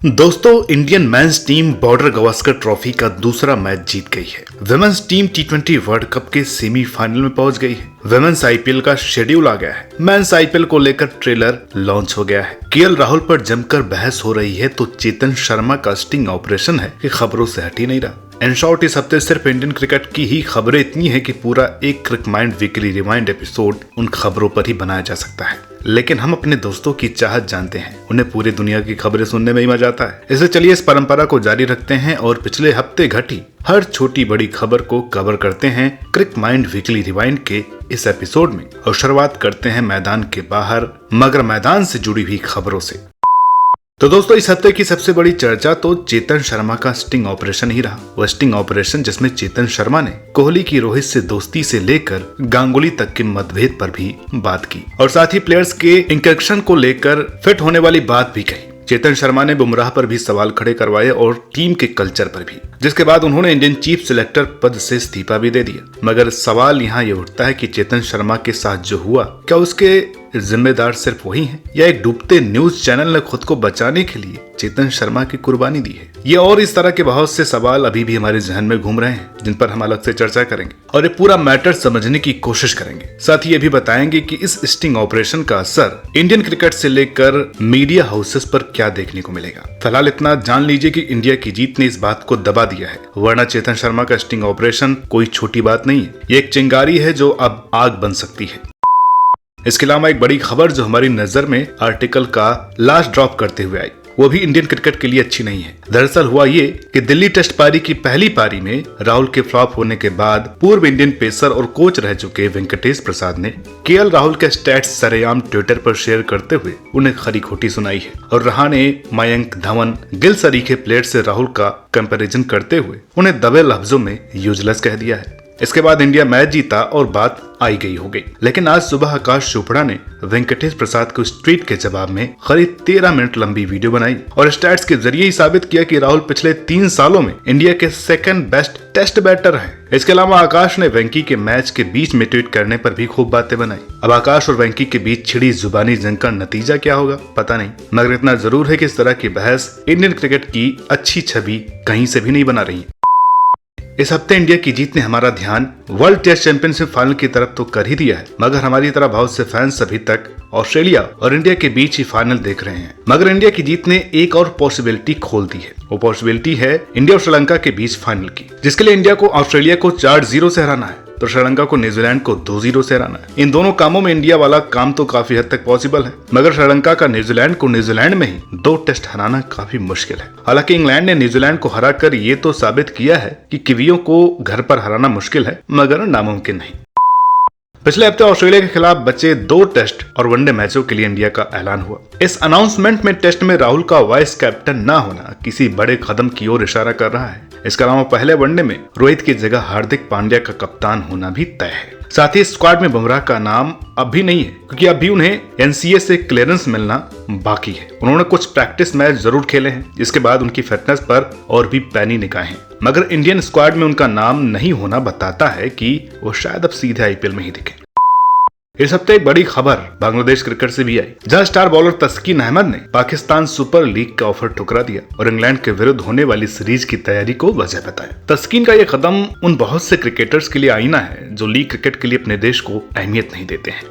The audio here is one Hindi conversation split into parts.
दोस्तों, Indian men's team border Gavaskar trophy का दूसरा मैच जीत गई है। विमेंस टीम टी20 वर्ल्ड कप के सेमीफाइनल में पहुंच गई है। विमेंस आईपीएल का शेड्यूल आ गया है। मेंस आईपीएल को लेकर ट्रेलर लॉन्च हो गया है। केएल राहुल पर जमकर बहस हो रही है तो चेतन शर्मा का स्टिंग ऑपरेशन है कि खबरों से हट ही नहीं रहा। इन शॉर्ट, इस हफ्ते सिर्फ इंडियन क्रिकेट की ही खबरें इतनी है कि पूरा एक क्रिक माइंड वीकली रिवाइंड एपिसोड उन खबरों पर ही बनाया जा सकता है। लेकिन हम अपने दोस्तों की चाहत जानते हैं, उन्हें पूरी दुनिया की खबरें सुनने में ही मजा आता है। इसलिए चलिए इस परंपरा को जारी रखते हैं और पिछले हफ्ते घटी हर छोटी बड़ी खबर को कवर करते हैं क्रिक माइंड वीकली रिवाइंड के इस एपिसोड में। और शुरुआत करते हैं मैदान के बाहर मगर मैदान से जुड़ी हुई खबरों से। तो दोस्तों, इस हफ्ते की सबसे बड़ी चर्चा तो चेतन शर्मा का स्टिंग ऑपरेशन ही रहा। वह स्टिंग ऑपरेशन जिसमें चेतन शर्मा ने कोहली की रोहित से दोस्ती से लेकर गांगुली तक के मतभेद पर भी बात की और साथ ही प्लेयर्स के इंकर्शन को लेकर फिट होने वाली बात भी कही। चेतन शर्मा ने बुमराह पर भी सवाल खड़े करवाए और टीम के कल्चर पर भी, जिसके बाद उन्होंने इंडियन चीफ सिलेक्टर पद से इस्तीफा भी दे दिया। मगर सवाल यहाँ ये उठता है कि चेतन शर्मा के साथ जो हुआ, क्या उसके जिम्मेदार सिर्फ वही हैं या एक डूबते न्यूज चैनल ने खुद को बचाने के लिए चेतन शर्मा की कुर्बानी दी है? ये और इस तरह के बहुत से सवाल अभी भी हमारे जहन में घूम रहे हैं, जिन पर हम अलग से चर्चा करेंगे और ये पूरा मैटर समझने की कोशिश करेंगे। साथ ही ये भी बताएंगे कि इस स्टिंग ऑपरेशन का असर इंडियन क्रिकेट से लेकर मीडिया हाउसेस पर क्या देखने को मिलेगा। फिलहाल इतना जान लीजिए कि इंडिया की जीत ने इस बात को दबा दिया है, वरना चेतन शर्मा का स्टिंग ऑपरेशन कोई छोटी बात नहीं है। ये एक चिंगारी है जो अब आग बन सकती है। इसके अलावा एक बड़ी खबर जो हमारी नजर में आर्टिकल का लास्ट ड्रॉप करते हुए आई, वो भी इंडियन क्रिकेट के लिए अच्छी नहीं है। दरअसल हुआ ये कि दिल्ली टेस्ट पारी की पहली पारी में राहुल के फ्लॉप होने के बाद पूर्व इंडियन पेसर और कोच रह चुके वेंकटेश प्रसाद ने केएल राहुल के स्टैट्स सरेआम ट्विटर पर शेयर करते हुए उन्हें खरी खोटी सुनाई है। और रहाणे, मयंक, धवन, गिल सरीखे प्लेयर से राहुल का कंपैरिजन करते हुए उन्हें दबे लफ्जों में यूजलेस कह दिया है। इसके बाद इंडिया मैच जीता और बात आई गई हो गई। लेकिन आज सुबह आकाश चोपड़ा ने वेंकटेश प्रसाद को उस ट्वीट के जवाब में करीब 13 मिनट लंबी वीडियो बनाई और स्टैट्स के जरिए ही साबित किया कि राहुल पिछले 3 सालों में इंडिया के सेकंड बेस्ट टेस्ट बैटर हैं। इसके अलावा आकाश ने वेंकी के मैच के बीच में ट्वीट करने पर भी खूब बातें बनाई। अब आकाश और वेंकी के बीच छिड़ी जुबानी जंग का नतीजा क्या होगा पता नहीं, मगर इतना जरूर है कि इस तरह की बहस इंडियन क्रिकेट की अच्छी छवि कहीं से भी नहीं बना रही। इस हफ्ते इंडिया की जीत ने हमारा ध्यान वर्ल्ड टेस्ट चैंपियनशिप फाइनल की तरफ तो कर ही दिया है, मगर हमारी तरह बहुत से फैंस अभी तक ऑस्ट्रेलिया और इंडिया के बीच ही फाइनल देख रहे हैं। मगर इंडिया की जीत ने एक और पॉसिबिलिटी खोल दी है। वो पॉसिबिलिटी है इंडिया और श्रीलंका के बीच फाइनल की, जिसके लिए इंडिया को ऑस्ट्रेलिया को 4-0 से हराना है तो श्रीलंका को न्यूजीलैंड को 2-0 से हराना है। इन दोनों कामों में इंडिया वाला काम तो काफी हद तक पॉसिबल है, मगर श्रीलंका का न्यूजीलैंड को न्यूजीलैंड में ही 2 टेस्ट हराना काफी मुश्किल है। हालांकि इंग्लैंड ने न्यूजीलैंड को हराकर ये तो साबित किया है कि किवियों को घर पर हराना मुश्किल है, मगर नामुमकिन नहीं। पिछले हफ्ते ऑस्ट्रेलिया के खिलाफ बचे 2 टेस्ट और वनडे मैचों के लिए इंडिया का ऐलान हुआ। इस अनाउंसमेंट में टेस्ट में राहुल का वाइस कैप्टन न होना किसी बड़े कदम की ओर इशारा कर रहा है। इसके अलावा पहले वनडे में रोहित की जगह हार्दिक पांड्या का कप्तान होना भी तय है। साथ ही स्क्वाड में बुमराह का नाम अब भी नहीं है, क्योंकि अभी उन्हें एनसीए से क्लियरेंस मिलना बाकी है। उन्होंने कुछ प्रैक्टिस मैच जरूर खेले हैं, जिसके बाद उनकी फिटनेस पर और भी पैनी निगाहें, मगर इंडियन स्क्वाड में उनका नाम नहीं होना बताता है कि वो शायद अब सीधे आईपीएल में ही दिखे। इस हफ्ते एक बड़ी खबर बांग्लादेश क्रिकेट से भी आई, जहां स्टार बॉलर तस्कीन अहमद ने पाकिस्तान सुपर लीग का ऑफर ठुकरा दिया और इंग्लैंड के विरुद्ध होने वाली सीरीज की तैयारी को वजह बताया। तस्कीन का यह कदम उन बहुत से क्रिकेटर्स के लिए आईना है जो लीग क्रिकेट के लिए अपने देश को अहमियत नहीं देते हैं।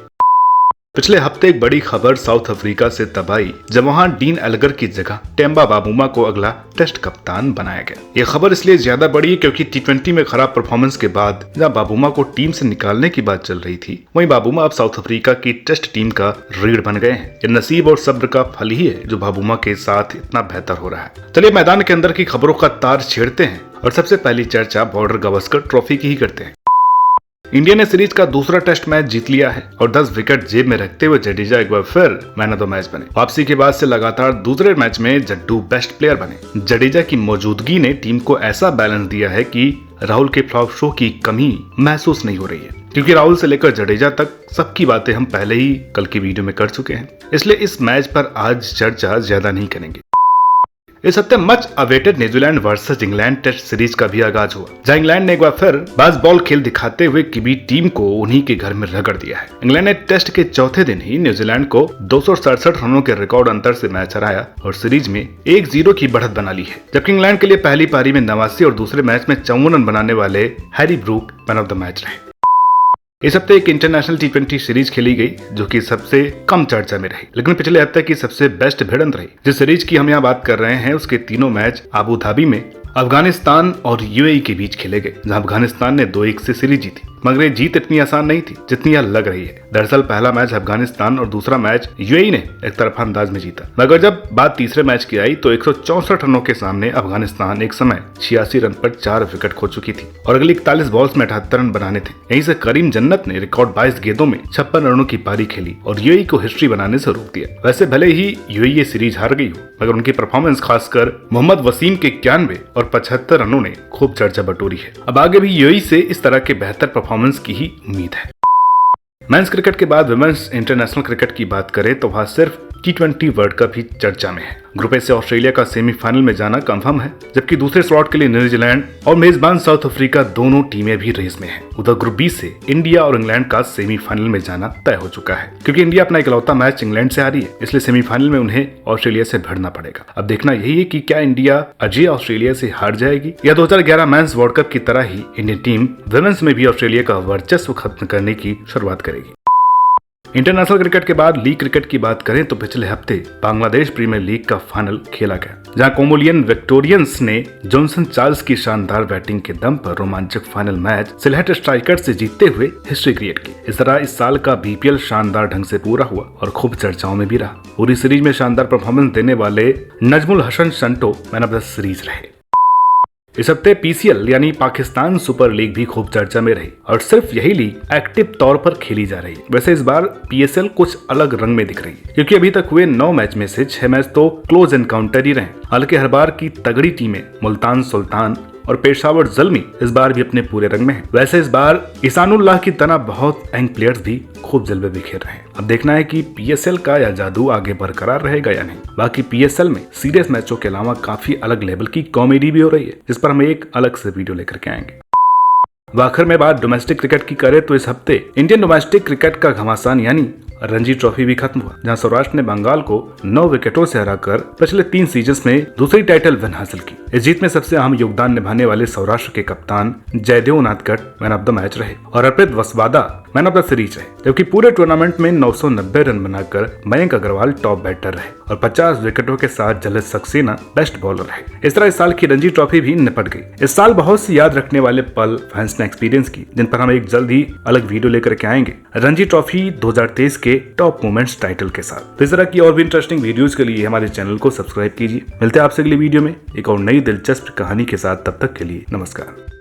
पिछले हफ्ते एक बड़ी खबर साउथ अफ्रीका से तब आई, जब वहां डीन एल्गर की जगह टेम्बा बाबूमा को अगला टेस्ट कप्तान बनाया गया। यह खबर इसलिए ज्यादा बड़ी है क्योंकि टी20 में खराब परफॉर्मेंस के बाद जहां बाबूमा को टीम से निकालने की बात चल रही थी, वहीं बाबूमा अब साउथ अफ्रीका की टेस्ट टीम का रीढ़ बन गए हैं। ये नसीब और सब्र का फल ही है जो बाबूमा के साथ इतना बेहतर हो रहा है। चलिए मैदान के अंदर की खबरों का तार छेड़ते हैं और सबसे पहली चर्चा बॉर्डर गावस्कर ट्रॉफी की ही करते हैं। इंडिया ने सीरीज का दूसरा टेस्ट मैच जीत लिया है और 10 विकेट जेब में रखते हुए जडेजा एक बार फिर मैन ऑफ द मैच बने। वापसी के बाद से लगातार दूसरे मैच में जड्डू बेस्ट प्लेयर बने। जडेजा की मौजूदगी ने टीम को ऐसा बैलेंस दिया है कि राहुल के फ्लॉप शो की कमी महसूस नहीं हो रही है, क्योंकि राहुल से लेकर जडेजा तक सबकी बातें हम पहले ही कल की वीडियो में कर चुके हैं। इसलिए इस मैच पर आज चर्चा ज्यादा नहीं करेंगे। इस हफ्ते much awaited New Zealand versus England test series का भी आगाज हुआ, जहां इंग्लैंड ने एक बार फिर बास्केटबॉल खेल दिखाते हुए किवी टीम को उन्हीं के घर में रगड़ दिया है। इंग्लैंड ने टेस्ट के चौथे दिन ही न्यूजीलैंड को 267 रनों के रिकॉर्ड अंतर से मैच हराया और सीरीज में 1-0 की बढ़त बना ली है। जबकि इंग्लैंड के लिए पहली पारी में 89 और दूसरे मैच में 54 रन बनाने वाले Harry Brook man of the match रहे। इस हफ्ते एक इंटरनेशनल T20 सीरीज खेली गई जो कि सबसे कम चर्चा में रही, लेकिन पिछले हफ्ते की सबसे बेस्ट भिड़ंत रही। जिस सीरीज की हम यहाँ बात कर रहे हैं उसके तीनों मैच अबू धाबी में अफगानिस्तान और यूएई के बीच खेले गए, जहां अफगानिस्तान ने 2-1 से सीरीज जीती। मगर ये जीत इतनी आसान नहीं थी जितनी यह लग रही है। दरअसल पहला मैच अफगानिस्तान और दूसरा मैच यूएई ने एक तरफा अंदाज में जीता, मगर जब बात तीसरे मैच की आई तो 164 रनों के सामने अफगानिस्तान एक समय 86 रन पर 4 विकेट खो चुकी थी और अगली 41 बॉल्स में 78 रन बनाने थे। यहीं से करीम जन्नत ने रिकॉर्ड 22 गेंदों में 56 रनों की पारी खेली और यूएई को हिस्ट्री बनाने से रोक दिया। वैसे भले ही यूएई ये सीरीज हार गई हो, मगर उनकी परफॉर्मेंस खासकर मोहम्मद वसीम के 91 और 75 रनों ने खूब चर्चा बटोरी है। अब आगे भी यूएई से इस तरह के बेहतर परफॉर्मेंस की ही उम्मीद है। मेंस क्रिकेट के बाद वुमेन्स इंटरनेशनल क्रिकेट की बात करें तो वहां सिर्फ T20 वर्ल्ड कप ही चर्चा में है। ग्रुप ए से ऑस्ट्रेलिया का सेमीफाइनल में जाना कंफर्म है, जबकि दूसरे स्लॉट के लिए न्यूजीलैंड और मेजबान साउथ अफ्रीका दोनों टीमें भी रेस में हैं। उधर ग्रुप बी से इंडिया और इंग्लैंड का सेमीफाइनल में जाना तय हो चुका है, क्योंकि इंडिया अपना इकलौता मैच इंग्लैंड से हारी है, इसलिए सेमीफाइनल में उन्हें ऑस्ट्रेलिया से भिड़ना पड़ेगा। अब देखना यही है कि क्या इंडिया अजय ऑस्ट्रेलिया से हार जाएगी या 2011 मेंस वर्ल्ड कप की तरह ही इंडियन टीम वुमेन्स में भी ऑस्ट्रेलिया का वर्चस्व खत्म करने की शुरुआत करेगी। इंटरनेशनल क्रिकेट के बाद लीग क्रिकेट की बात करें तो पिछले हफ्ते बांग्लादेश प्रीमियर लीग का फाइनल खेला गया, जहां कोमोलियन विक्टोरियंस ने जॉनसन चार्ल्स की शानदार बैटिंग के दम पर रोमांचक फाइनल मैच सिलहट स्ट्राइकर्स से जीतते हुए हिस्ट्री क्रिएट की। इस तरह इस साल का बीपीएल शानदार ढंग से पूरा हुआ और खूब चर्चाओं में भी रहा। पूरी सीरीज में शानदार परफॉर्मेंस देने वाले Najmul Hasan Shanto man of the series रहे। इस हफ्ते पीसीएल यानी पाकिस्तान सुपर लीग भी खूब चर्चा में रही और सिर्फ यही लीग एक्टिव तौर पर खेली जा रही है। वैसे इस बार पीएसएल कुछ अलग रंग में दिख रही है, क्योंकि अभी तक हुए 9 मैच में से 6 मैच तो क्लोज एनकाउंटर ही रहे। हालांकि हर बार की तगड़ी टीमें मुल्तान सुल्तान और पेशावर ज़ल्मी इस बार भी अपने पूरे रंग में है। वैसे इस बार ईसानुल्लाह की तरह बहुत यंग प्लेयर्स भी खूब जलवे बिखेर रहे हैं। अब देखना है कि पीएसएल का यह जादू आगे बरकरार रहेगा या नहीं। बाकी पीएसएल में सीरियस मैचों के अलावा काफी अलग लेवल की कॉमेडी भी हो रही है, जिस पर हम एक अलग से वीडियो लेकर के आएंगे। आखिर में बात डोमेस्टिक क्रिकेट की करें तो इस हफ्ते इंडियन डोमेस्टिक क्रिकेट का घमासान यानी रणजी ट्रॉफी भी खत्म हुआ, जहां सौराष्ट्र ने बंगाल को 9 विकेटों से हराकर पिछले 3 सीजन्स में दूसरी टाइटल विन हासिल की। इस जीत में सबसे अहम योगदान निभाने वाले सौराष्ट्र के कप्तान Jaydev Unadkat man of the match रहे और Arpit Vasavada man of the series रहे, जबकि पूरे टूर्नामेंट में 990 रन बनाकर मयंक अग्रवाल टॉप बैटर रहे और 50 विकेटों के साथ जलज सक्सेना बेस्ट बॉलर रहे। इस तरह इस साल की रणजी ट्रॉफी भी निपट गई। इस साल बहुत सी याद रखने वाले पल फैंस ने एक्सपीरियंस की, जिन पर हम एक जल्द ही अलग वीडियो लेकर के आएंगे रणजी ट्रॉफी 2023 के टॉप मोमेंट्स टाइटल के साथ। तो इस तरह की और भी इंटरेस्टिंग वीडियोस के लिए हमारे चैनल को सब्सक्राइब कीजिए। मिलते हैं आपसे अगली वीडियो में एक और नई दिलचस्प कहानी के साथ। तब तक के लिए नमस्कार।